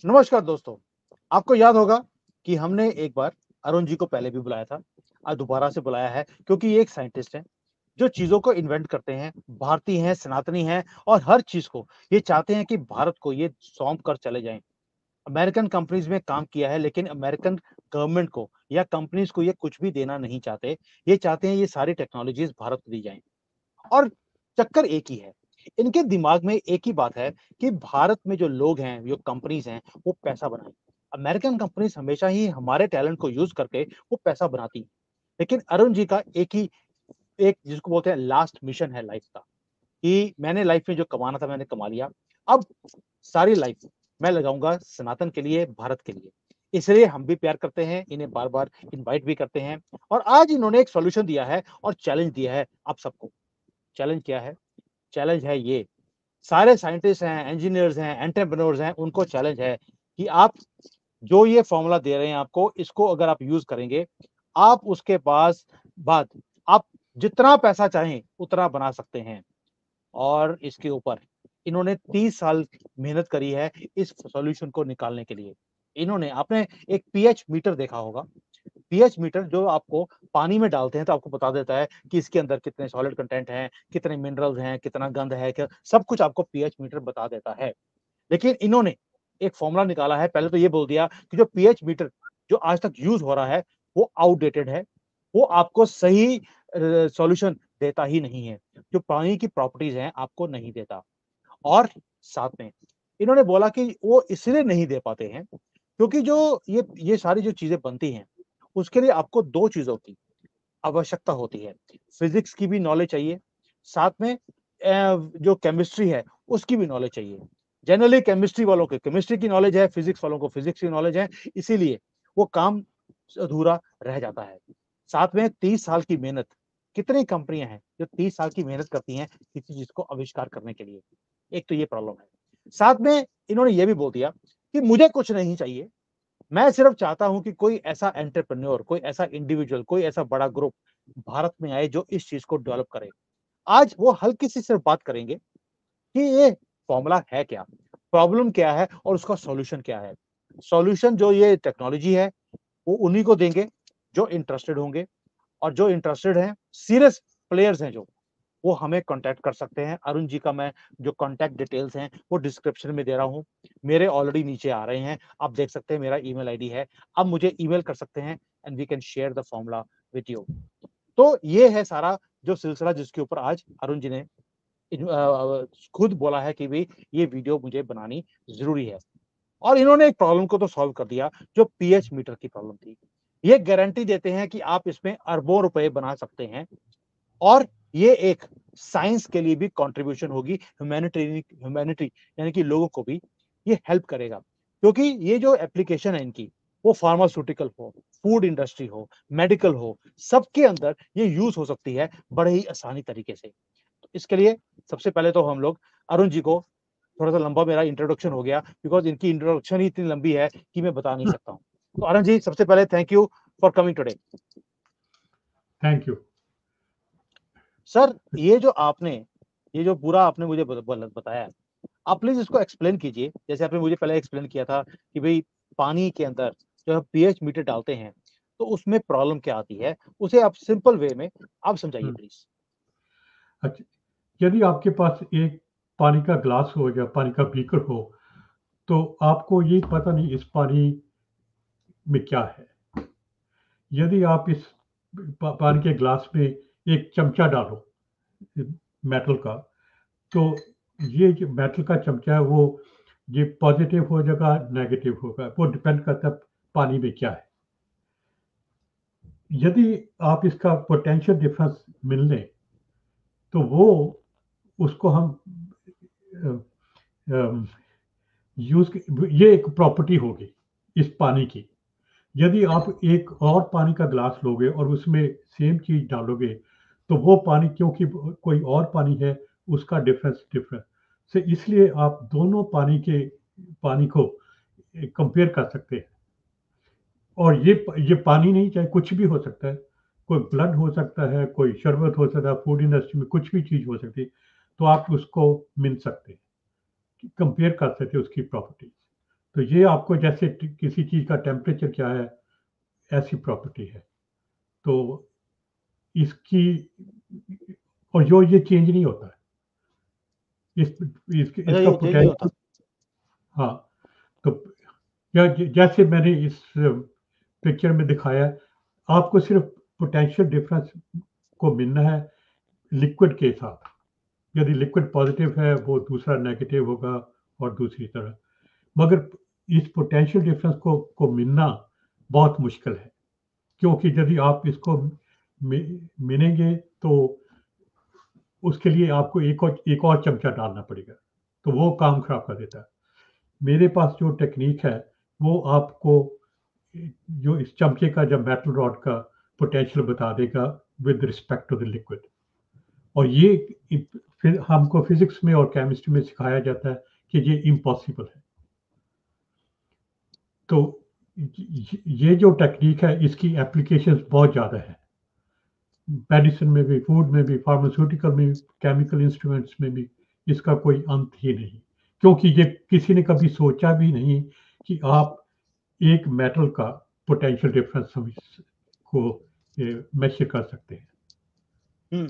नमस्कार दोस्तों। आपको याद होगा कि हमने एक बार अरुण जी को पहले भी बुलाया था। आज दोबारा से बुलाया है क्योंकि ये एक साइंटिस्ट हैं, जो चीज़ों को इन्वेंट करते हैं, भारतीय हैं, सनातनी हैं और हर चीज़ को ये चाहते हैं कि भारत को ये सौंप कर चले जाएँ। अमेरिकन कंपनीज़ में काम किया है लेकिन अमेरिकन गवर्नमेंट को या कंपनीज़ को ये कुछ भी देना नहीं चाहते। ये चाहते हैं ये सारी टेक्नोलॉज़ीज़ भारत को दी जाएँ। और चक्कर एक ही है। इनके दिमाग में एक ही बात है कि भारत में जो लोग हैं, जो कंपनीज़ हैं, वो पैसा बनाएँ। अमेरिकन कंपनीज़ हमेशा ही हमारे टैलेंट को यूज़ करके वो पैसा बनाती हैं। लेकिन अरुण जी का एक जिसको बोलते हैं लास्ट मिशन है लाइफ़ का, कि मैंने लाइफ़ में जो कमाना था मैंने कमा लिया। अब सारी लाइफ़ मैं लगाऊँगा सनातन के लिए, भारत के लिए। इसलिए हम भी प्यार करते हैं, इन्हें बार-बार इनवाइट भी करते हैं और आज इन्होंने एक सॉल्यूशन दिया है और चैलेंज दिया है आप सबको। चैलेंज क्या है? चैलेंज है ये, सारे साइंटिस्ट हैं, इंजीनियर्स हैं, एंटरप्रेन्योर्स हैं, उनको चैलेंज है कि आप जो ये फ़ॉर्मूला दे रहे हैं आपको, इसको अगर आप यूज़ करेंगे, आप उसके पास बाद आप जितना पैसा चाहें, उतना बना सकते हैं। और इसके ऊपर इन्होंने 30 साल मेहनत करी है इस सॉल्यूशन को निकालने के लिए। इन्होंने आपने एक पीएच मीटर देखा होगा। पीएच मीटर जो आपको पानी में डालते हैं तो आपको बता देता है कि इसके अंदर कितने सॉलिड कंटेंट हैं, कितने मिनरल्स हैं, कितना गंध है, क्या सब कुछ आपको पीएच मीटर बता देता है। लेकिन इन्होंने एक फ़ॉर्मूला निकाला है, पहले तो ये बोल दिया कि जो पीएच मीटर जो आज तक यूज़ हो रहा है, वो आउटडेटेड है। वो आपको सही सॉल्यूशन देता ही नहीं है। जो पानी की प्रॉपर्टीज़ हैं, आपको नहीं देता। और साथ में इन्होंने बोला कि वो इसलिए नहीं दे पाते हैं, क्योंकि जो ये सारी जो चीज़ें बनती हैं, उसके लिए आपको 2 चीज़ों की आवश्यकता होती है। फिज़िक्स की भी नॉलेज चाहिए, साथ में जो केमिस्ट्री है, उसकी भी नॉलेज चाहिए। जनरली केमिस्ट्री वालों को केमिस्ट्री की नॉलेज है, फिज़िक्स वालों को फिज़िक्स की नॉलेज है, इसीलिए वो काम अधूरा रह जाता है। साथ में 30 साल की मेहनत, कितनी कंपनियाँ हैं, जो 30 साल की मेहनत करती हैं, किसी चीज़ को आविष्कार करने के लिए। एक तो ये प्रॉब्लम है। साथ में इन्होंने ये भी बोल दिया कि मुझे कुछ नहीं चाहिए, मैं सिर्फ चाहता हूँ कि कोई ऐसा एंटरप्रेन्योर, कोई ऐसा इंडिविजुअल, कोई ऐसा बड़ा ग्रुप भारत में आए जो इस चीज़ को डेवलप करे। आज वो हल्की सी सिर्फ बात करेंगे कि ये फ़ॉर्मूला है क्या? प्रॉब्लम क्या है और उसका सॉल्यूशन क्या है? सॉल्यूशन जो ये टेक्नोलॉजी है, वो उन्हीं को देंगे जो इंटरेस्टेड होंगे और जो इंटरेस्टेड हैं, सीरियस प्लेयर्स हैं जो, वो हमें कॉन्टैक्ट कर सकते हैं। अरुण जी का मैं जो कॉन्टैक्ट डिटेल्स हैं, वो डिस्क्रिप्शन में दे रहा हूँ। मेरे ऑलरेडी नीचे आ रहे हैं, आप देख सकते हैं मेरा ईमेल आईडी है। आप मुझे ईमेल कर सकते हैं and we can share the formula with you. तो ये है सारा जो सिलसिला जिसके ऊपर आज अरुण जी ने खुद बोला है कि भई ये वीडियो मुझे बनानी ज़रूरी है। और इन्होंने एक प्रॉब्लम को तो सॉल्व कर दिया, जो पीएच मीटर की प्रॉब्लम थी। ये गारंटी देते हैं कि आप इसमें अरबों रुपए बना सकते हैं और ये एक साइंस के लिए भी कंट्रीब्यूशन होगी, ह्यूमैनिटी यानी कि लोगों को भी ये हेल्प करेगा। क्योंकि ये जो एप्लीकेशन है इनकी, वो फार्मास्यूटिकल हो, फूड इंडस्ट्री हो, मेडिकल हो, सबके अंदर ये यूज़ हो सकती है बड़े ही आसानी तरीके से। तो इसके लिए सबसे पहले तो हम लोग अरुण जी को थोड़ा-सा लंबा मेरा इंट्रोडक्शन हो गया बिकॉज़ इनकी इंट्रोडक्शन ही इतनी लंबी है कि मैं बता नहीं सकता हूँ। तो अरुण जी सबसे पहले thank you for coming today. Thank you. Sir ये जो पूरा आपने मुझे बताया, आप प्लीज़ इसको एक्सप्लेन कीजिए। जैसे आपने मुझे पहले एक्सप्लेन किया था कि भई पानी के अंदर जब हम पीएच मीटर डालते हैं, तो उसमें प्रॉब्लम क्या आती है? उसे आप सिंपल वे में आप समझाइए हम्म, प्लीज़। अच्छा, यदि आपके पास एक पानी का ग्लास हो या पानी का बीकर हो, तो आपको ये पता नहीं इस पानी में क्या है। यदि आप इस पानी के ग्लास में एक चमचा डालो मेटल का, तो ये जो मेटल का चमचा है वो ये पॉजिटिव हो जाएगा, नेगेटिव होगा, वो डिपेंड करता है पानी में क्या है। यदि आप इसका पोटेंशियल डिफरेंस मिल लें, तो वो उसको हम यूज, ये एक प्रॉपर्टी होगी इस पानी की। यदि आप एक और पानी का ग्लास लोगे और उसमें सेम चीज डालोगे, तो वो पानी, क्योंकि कोई और पानी है, उसका डिफरेंस डिफरेंस से, इसलिए आप दोनों पानी को कंपेयर कर सकते हैं। और ये पानी नहीं, चाहे कुछ भी हो सकता है, कोई ब्लड हो सकता है, कोई शरबत हो सकता है, फूड इंडस्ट्री में कुछ भी चीज हो सकती है। तो आप उसको मिल सकते हैं, कंपेयर कर सकते हैं उसकी प्रॉपर्टीज। तो ये आपको जैसे किसी चीज का टेम्परेचर क्या है, ऐसी प्रॉपर्टी है। तो इसकी, और जो ये चेंज नहीं होता है, अच्छा, इसका ये चेंज नहीं होता। पोटेंशियल। हाँ, तो जैसे मैंने इस पिक्चर में दिखाया, आपको सिर्फ पोटेंशियल डिफरेंस को मिलना है लिक्विड के साथ। यदि लिक्विड पॉजिटिव है, वो दूसरा नेगेटिव होगा, और दूसरी तरह। मगर इस पोटेंशियल डिफरेंस को मिलना बहुत मुश्किल है, क्योंकि यदि आप इसको मिनेंगे तो उसके लिए आपको एक और चमचा डालना पड़ेगा, तो वो काम खराब कर देता है। मेरे पास जो टेक्निक है, वो आपको जो इस चमचे का, जब मेटल रॉड का पोटेंशियल बता देगा with respect to the liquid. और ये फिर हमको फिजिक्स में और केमिस्ट्री में सिखाया जाता है कि ये इम्पॉसिबल है। तो ये जो टेक्निक है, इसकी एप्लीकेशंस बहुत ज़्यादा है, मेडिसिन में भी, फूड में भी, फार्मास्यूटिकल में भी, केमिकल इंस्ट्रूमेंट्स में भी। इसका कोई अंत ही नहीं, क्योंकि ये किसी ने कभी सोचा भी नहीं कि आप एक मेटल का पोटेंशियल डिफरेंस को मेजर कर सकते हैं। हम्म,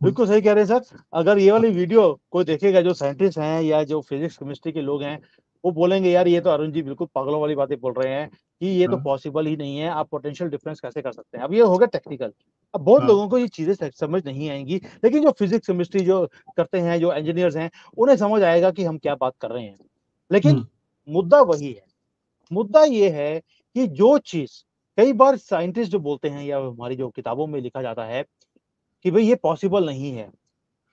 बिल्कुल सही कह रहे हैं सर। अगर ये वाली वीडियो कोई देखेगा, जो साइंटिस्ट हैं या जो फिजिक्स केमिस्ट्री के लोग हैं, वो बोलेंगे यार ये तो अरुण जी बिल्कुल पागलों वाली बातें बोल रहे हैं कि ये तो हाँ, पॉसिबल ही नहीं है, आप पोटेंशियल डिफरेंस कैसे कर सकते हैं। अब ये होगा टेक्निकल। अब बहुत हाँ, लोगों को ये चीजें समझ नहीं आएंगी, लेकिन जो फिजिक्स केमिस्ट्री जो करते हैं, जो इंजीनियर्स हैं, उन्हें समझ आएगा कि हम क्या बात कर रहे हैं। लेकिन मुद्दा वही है। मुद्दा ये है कि जो चीज कई बार साइंटिस्ट जो बोलते हैं या हमारी जो किताबों में लिखा जाता है कि भाई ये पॉसिबल नहीं है,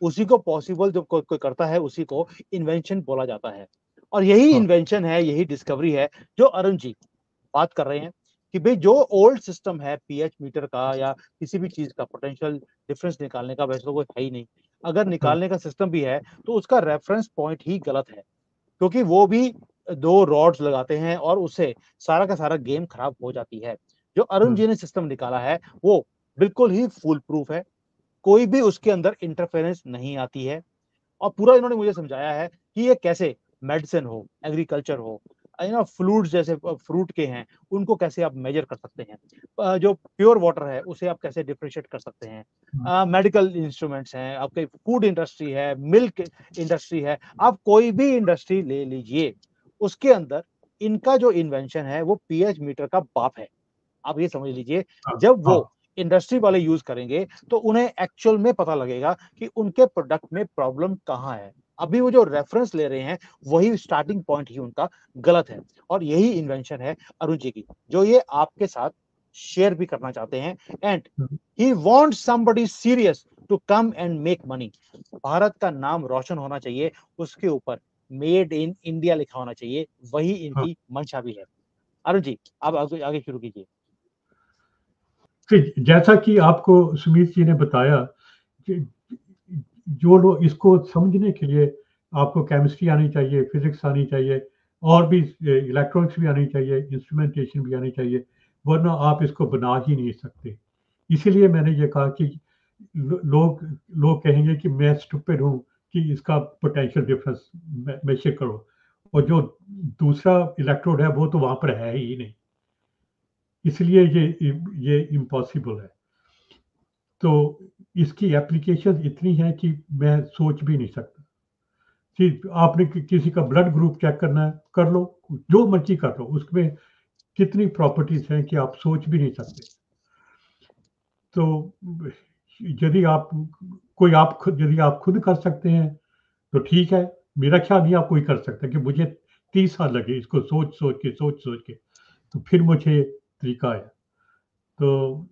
उसी को पॉसिबल जब कोई करता है उसी को इन्वेंशन बोला जाता है। और यही हाँ, इन्वेंशन है, यही डिस्कवरी है जो अरुण जी बात कर रहे हैं कि भाई जो ओल्ड सिस्टम है पीएच मीटर का या किसी भी चीज का पोटेंशियल डिफरेंस निकालने का, वैसे तो कोई है ही नहीं। अगर हाँ, निकालने का सिस्टम भी है तो उसका रेफरेंस पॉइंट ही गलत है, क्योंकि वो भी दो रॉड्स लगाते हैं और उससे सारा का सारा गेम खराब हो जाती है। जो अरुण हाँ, जी ने सिस्टम निकाला है वो बिल्कुल ही फुल प्रूफ है, कोई भी उसके अंदर इंटरफेरेंस नहीं आती है। और पूरा इन्होंने मुझे समझाया है कि ये कैसे मेडिसिन हो, एग्रीकल्चर हो, फ्लूइड्स जैसे फ्रूट के हैं, उनको कैसे आप मेजर कर सकते हैं, जो प्योर वाटर है उसे आप कैसे डिफरेंशिएट कर सकते हैं, मेडिकल इंस्ट्रूमेंट्स हैं, आपके फूड इंडस्ट्री है, मिल्क इंडस्ट्री है, आप कोई भी इंडस्ट्री ले लीजिए, उसके अंदर इनका जो इन्वेंशन है वो पीएच मीटर का बाप है। आप ये समझ लीजिए, हाँ, जब हाँ, वो इंडस्ट्री वाले यूज करेंगे तो उन्हें एक्चुअल में पता लगेगा कि उनके प्रोडक्ट में प्रॉब्लम कहाँ है। अभी वो जो रेफरेंस ले रहे हैं वही स्टार्टिंग पॉइंट ही उनका गलत है। और यही इन्वेंशन है अरुण जी की, जो ये आपके साथ शेयर भी करना चाहते हैं। And he wants somebody serious to come and make money. Bharat का नाम रोशन होना चाहिए, उसके ऊपर मेड इन इंडिया लिखा होना चाहिए, वही हाँ। इनकी मंशा भी है। अरुण जी, आप आगे आगे शुरू कीजिए। फिर जैसा कि आपको सुमीत जी ने बताया कि जो लोग इसको समझने के लिए, आपको केमिस्ट्री आनी चाहिए, फिजिक्स आनी चाहिए, और भी इलेक्ट्रॉनिक्स भी आनी चाहिए, इंस्ट्रूमेंटेशन भी आनी चाहिए, वरना आप इसको बना ही नहीं सकते। इसीलिए मैंने ये कहा कि लोग लोग कहेंगे कि मैं स्टूपिड हूँ कि इसका पोटेंशियल डिफरेंस मेजर करो, और जो दूसरा इलेक्ट्रोड है वो तो वहां पर है ही नहीं, इसलिए ये इम्पॉसिबल है। तो इसकी एप्लीकेशन इतनी है कि मैं सोच भी नहीं सकता कि आपने किसी का ब्लड ग्रुप चेक करना है, कर लो, जो मर्जी कर लो, उसमें कितनी प्रॉपर्टीज हैं कि आप सोच भी नहीं सकते। तो यदि आप यदि आप खुद कर सकते हैं तो ठीक है। मेरा ख्याल नहीं आप कोई कर सकता, कि मुझे 30 साल लगे इसको सोच सोच के तो फिर मुझे तरीका आया। तो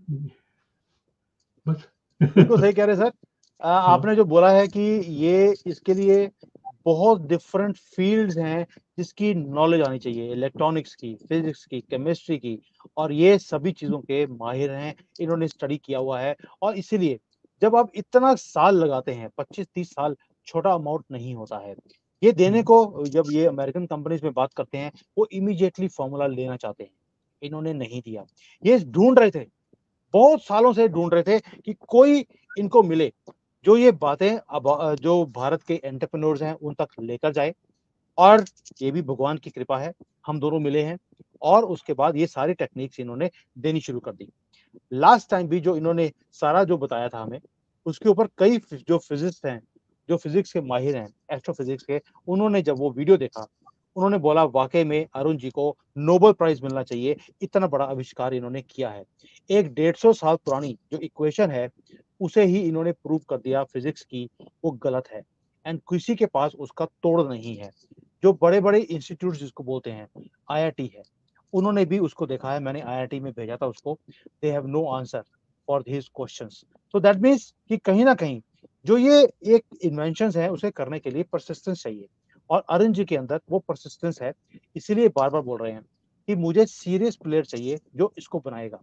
बस। बिल्कुल सही कह रहे हैं सर। हाँ, आपने जो बोला है कि ये इसके लिए बहुत डिफरेंट फील्ड्स हैं जिसकी नॉलेज आनी चाहिए, इलेक्ट्रॉनिक्स की, फिजिक्स की, केमिस्ट्री की, और ये सभी चीजों के माहिर हैं, इन्होंने स्टडी किया हुआ है। और इसीलिए जब आप इतना साल लगाते हैं, 25-30 साल छोटा अमाउंट नहीं होता है। ये देने को जब ये अमेरिकन कंपनीज में बात करते हैं, वो इमीडिएटली फॉर्मूला लेना चाहते हैं, इन्होंने नहीं दिया। ये ढूंढ रहे थे, बहुत सालों से ढूंढ रहे थे कि कोई इनको मिले जो ये बातें अब जो भारत के एंटरप्रेन्योर्स हैं उन तक लेकर जाए, और ये भी भगवान की कृपा है, हम दोनों मिले हैं और उसके बाद ये सारी टेक्निक्स इन्होंने देनी शुरू कर दी। लास्ट टाइम भी जो इन्होंने सारा जो बताया था हमें, उसके ऊपर कई जो फिजिस्ट हैं, जो फिजिक्स के माहिर हैं, एस्ट्रोफिजिक्स के, उन्होंने जब वो वीडियो देखा, उन्होंने बोला वाक़ई में अरुण जी को नोबेल प्राइज़ मिलना चाहिए, इतना बड़ा आविष्कार इन्होंने किया है। एक 150 साल पुरानी जो इक्वेशन है, उसे ही इन्होंने प्रूव कर दिया फिजिक्स की वो गलत है एंड किसी के पास उसका तोड़ नहीं है। जो बड़े-बड़े इंस्टीट्यूट्स जिसको बोलते हैं, आईआईटी है, उन्होंने भी उसको देखा है, मैंने आईआईटी में भेजा था उसको, they have no answer for his questions. So that means कि कहीं न कहीं जो ये एक इन्वेंशंस है, उसे करने के लिए परसिस्टेंस चाहिए और अरुण जी के अंदर वो परसिस्टेंस है, इसीलिए बार-बार बोल रहे हैं कि मुझे सीरियस प्लेयर चाहिए जो इसको बनाएगा।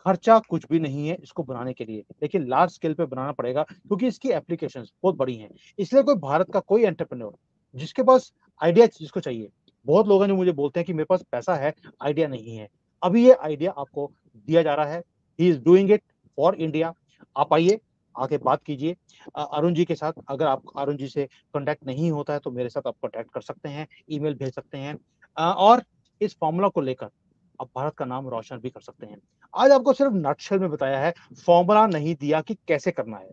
खर्चा कुछ भी नहीं है इसको बनाने के लिए, लेकिन लार्ज स्केल पे बनाना पड़ेगा क्योंकि इसकी एप्लीकेशंस बहुत बड़ी हैं। इसलिए कोई भारत का कोई एंटरप्रेन्योर जिसके पास आइडिया जिसको चाहिए, बहुत लोग हैं जो मुझे बोलते हैं कि मेरे पास पैसा है, आइडिया नहीं है। अभी ये आइडिया आपको दिया जा रहा है, he is doing it for India. आप आइए, आके बात कीजिए अरुण जी के साथ। अगर आप अरुण जी से कॉन्टैक्ट नहीं होता है तो मेरे साथ आप कॉन्टैक्ट कर सकते हैं, ईमेल भेज सकते हैं और इस फ़ॉर्मूला को लेकर आप भारत का नाम रोशन भी कर सकते हैं। आज आपको सिर्फ नटशेल में बताया है, फ़ॉर्मूला नहीं दिया कि कैसे करना है।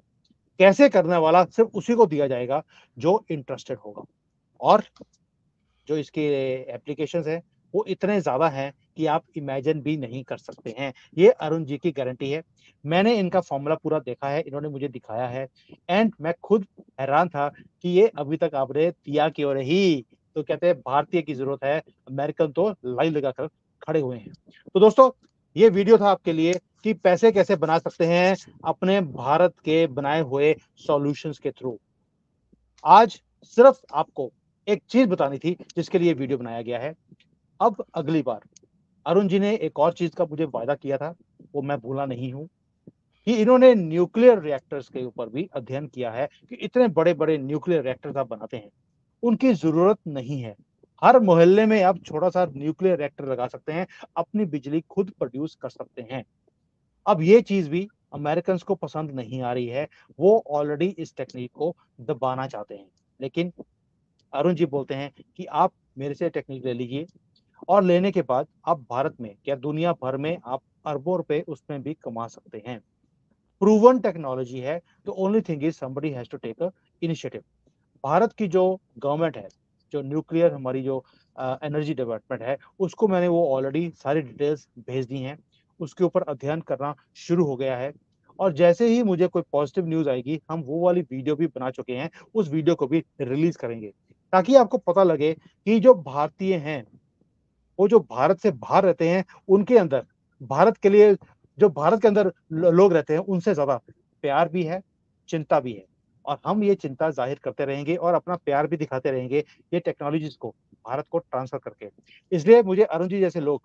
कैसे करने वाला सिर्फ उसी को दिया जाएगा जो इंटरेस्टेड होगा और जो इसके एप्लीकेशंस हैं, वो इतने ज़्यादा हैं कि आप इमेजिन भी नहीं कर सकते हैं। ये अरुण जी की गारंटी है। मैंने इनका फ़ॉर्मूला पूरा देखा है, इन्होंने मुझे दिखाया है एंड मैं खुद हैरान था कि ये अभी तक आपने दिया क्यों नहीं? तो कहते हैं भारतीय की ज़रूरत है, अमेरिकन तो लाइन लगाकर खड़े हुए हैं। तो दोस्तों, ये वीडियो था आपके लिए कि पैसे कैसे बना सकते हैं अपने भारत के बनाए हुए सॉल्यूशंस के थ्रू। आज सिर्फ आपको एक चीज़ बतानी थी जिसके लिए वीडियो बनाया गया है। अब अगली बार अरुण जी ने एक और चीज़ का मुझे वायदा किया था, वो मैं भूला नहीं हूँ कि इन्होंने न्यूक्लियर रिएक्टर्स के ऊपर भी अध्ययन किया है कि इतने बड़े-बड़े न्यूक्लियर रिएक्टर्स आप बनाते हैं, उनकी ज़रूरत नहीं है। हर मोहल्ले में आप छोटा-सा न्यूक्लियर रिएक्टर लगा सकते हैं, अपनी बिजली खुद प्रोड्यूस कर सकते हैं। अब ये चीज़ भी अमेरिकन्स को पसंद नहीं आ रही है, वो ऑलरेडी इस टेक्नीक को दबाना चाहते हैं। लेकिन अरुण जी बोलते हैं कि आप मेरे से टेक्निक ले लीजिए और लेने के बाद आप भारत में क्या दुनिया भर में आप अरबों रुपए उसमें भी कमा सकते हैं। प्रूवन टेक्नोलॉजी है, तो only thing is somebody has to take a initiative. Bharat की जो गवर्नमेंट है, जो न्यूक्लियर हमारी जो एनर्जी डिपार्टमेंट है, उसको मैंने वो ऑलरेडी सारी डिटेल्स भेज दी हैं। उसके ऊपर अध्ययन करना शुरू हो गया है और जैसे ही मुझे कोई पॉजिटिव न्यूज़ आएगी, हम वो वाली वीडियो भी बना चुके हैं, उस वीडियो को भी रिलीज़ करेंगे, ताकि आपको पता लगे कि जो भारतीय हैं, वो जो भारत से बाहर रहते हैं, उनके अंदर भारत के लिए जो भारत के अंदर लोग रहते हैं, उनसे ज़्यादा प्यार भी है, चिंता भी है और हम ये चिंता ज़ाहिर करते रहेंगे और अपना प्यार भी दिखाते रहेंगे ये टेक्नोलॉजीज़ को भारत को ट्रांसफ़र करके। इसलिए मुझे अरुण जी जैसे लोग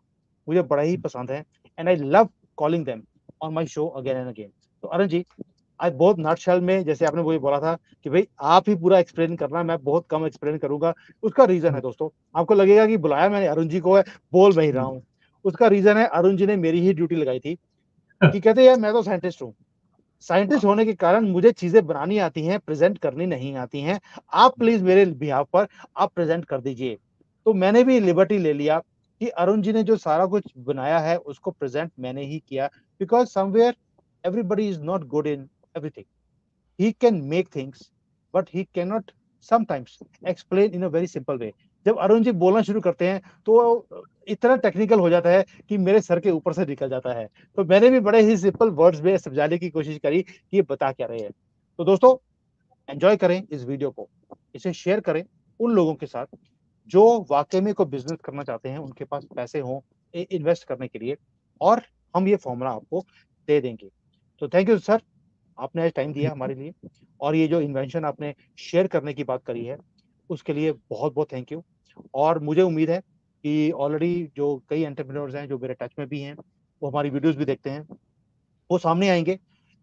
मुझे बड़ा ही पसंद है and I love calling them on my show again and again. तो अरुण जी, आज बहुत नटशेल में जैसे आपने मुझे बोला था कि भई आप ही पूरा एक्सप्लेन करना, मैं बहुत कम एक्सप्लेन करूँगा। उसका रीज़न है दोस्तों, आपको लगेगा कि बुलाया मैंने अरुण जी को है, बोल मैं ही रहा हूँ। उसका रीज़न है अरुण जी ने मेरी ही ड्यूटी लगाई थी कि कहते यार मैं तो साइंटिस्ट हूँ। साइंटिस्ट होने के कारण मुझे चीज़ें बनानी आती हैं, प्रेज़ेंट करनी नहीं आती हैं। आप प्लीज़ मेरे बिहाफ़ पर आप प्रेज़ेंट कर दीजिए। तो मैंने भी लिबर्टी ले लिया कि अरुण जी ने जो सारा कुछ बनाया है उसको प्रेज़ेंट मैंने ही किया because somewhere everybody is not good in everything. He can make things, but he cannot sometimes explain in a very simple way. जब अरुण जी बोलना शुरू करते हैं, तो इतना टेक्निकल हो जाता है कि मेरे सर के ऊपर से निकल जाता है। तो मैंने भी बड़े ही सिंपल वर्ड्स में समझाने की कोशिश करी कि ये बता क्या रहे हैं। तो दोस्तों, एन्जॉय करें इस वीडियो को, इसे शेयर करें उन लोगों के साथ जो वाक़ई में कोई बिज़नेस करना चाहते हैं, उनके पास पैसे हों इन्वेस्ट करने के लिए और हम ये फ़ॉर्मूला आपको दे देंगे। तो थैंक यू सर। आपने आज टाइम दिया हमारे लिए और ये जो इन्वेंशन आपने शेयर करने की बात करी है, उसके लिए बहुत-बहुत थैंक यू। और मुझे उम्मीद है कि ऑलरेडी जो कई एंटरप्रेन्योर्स हैं, जो मेरे टच में भी हैं, वो हमारी वीडियोज़ भी देखते हैं, वो सामने आएँगे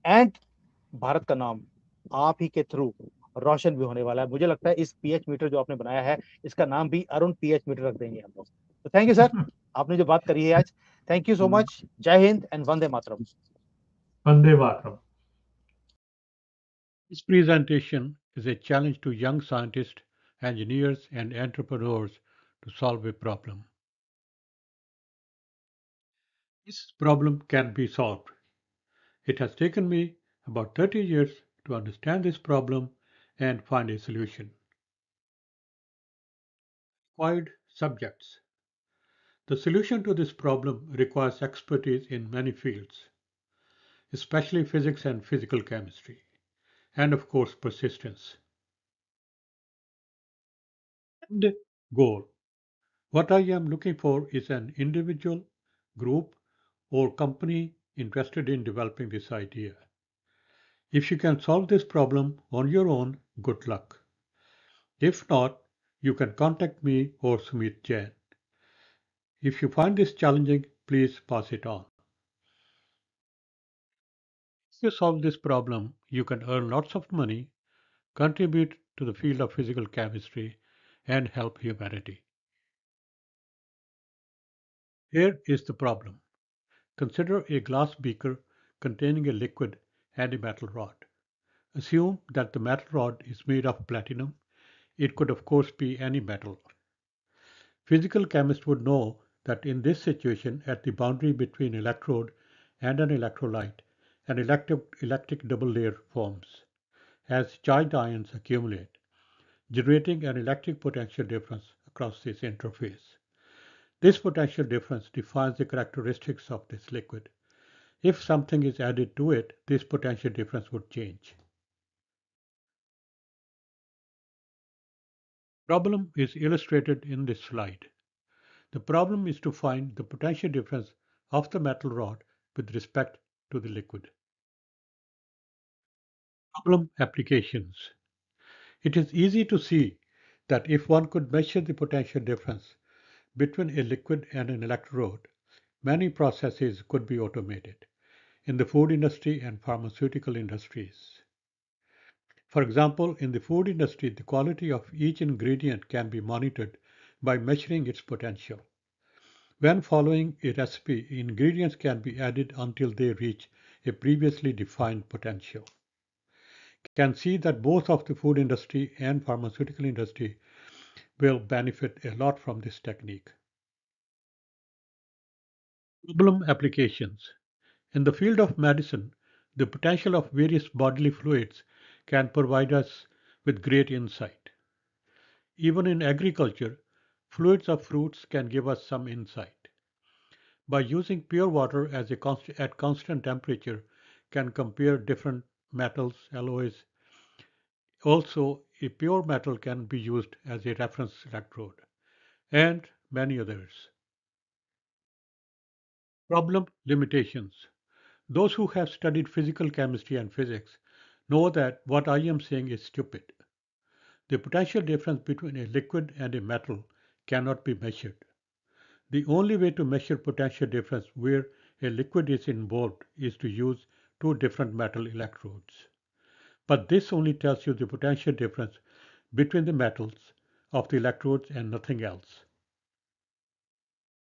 एंड भारत का नाम आप ही के थ्रू रोशन भी होने वाला है। मुझे लगता है इस पीएच मीटर जो आपने बनाया है, इसका नाम भी अरुण पीएच मीटर रख देंगे हम लोग। तो थैंक यू सर, आपने जो बात करी है आज। Thank you so much. जय हिंद and Vande Mataram. Vande Mataram. This presentation is a challenge to young scientists engineers, and entrepreneurs to solve a problem. This problem can be solved. It has taken me about 30 years to understand this problem and find a solution. Required subjects. The solution to this problem requires expertise in many fields, especially physics and physical chemistry, and of course persistence. End goal. What I am looking for is an individual, group, or company interested in developing this idea. If you can solve this problem on your own, good luck. If not, you can contact me or Sumit Jain. If you find this challenging, please pass it on. If you solve this problem, you can earn lots of money, contribute to the field of physical chemistry, and help humanity. Here is the problem. Consider a glass beaker containing a liquid and a metal rod. Assume that the metal rod is made of platinum. It could of course be any metal. Physical chemists would know that in this situation, at the boundary between electrode and an electrolyte, an electric double layer forms as charged ions accumulate, generating an electric potential difference across this interface. This potential difference defines the characteristics of this liquid. If something is added to it, this potential difference would change. Problem is illustrated in this slide. The problem is to find the potential difference of the metal rod with respect to the liquid. Problem applications. It is easy to see that if one could measure the potential difference between a liquid and an electrode, many processes could be automated in the food industry and pharmaceutical industries. For example, in the food industry, the quality of each ingredient can be monitored by measuring its potential. When following a recipe, ingredients can be added until they reach a previously defined potential. Can see that both of the food industry and pharmaceutical industry will benefit a lot from this technique. Problem applications. In the field of medicine, the potential of various bodily fluids can provide us with great insight. Even in agriculture, fluids of fruits can give us some insight. By using pure water as at constant temperature, can compare different metals, alloys. Also, a pure metal can be used as a reference electrode, and many others. Problem limitations. Those who have studied physical chemistry and physics know that what I am saying is stupid. The potential difference between a liquid and a metal cannot be measured. The only way to measure potential difference where a liquid is involved is to use two different metal electrodes. But this only tells you the potential difference between the metals of the electrodes and nothing else.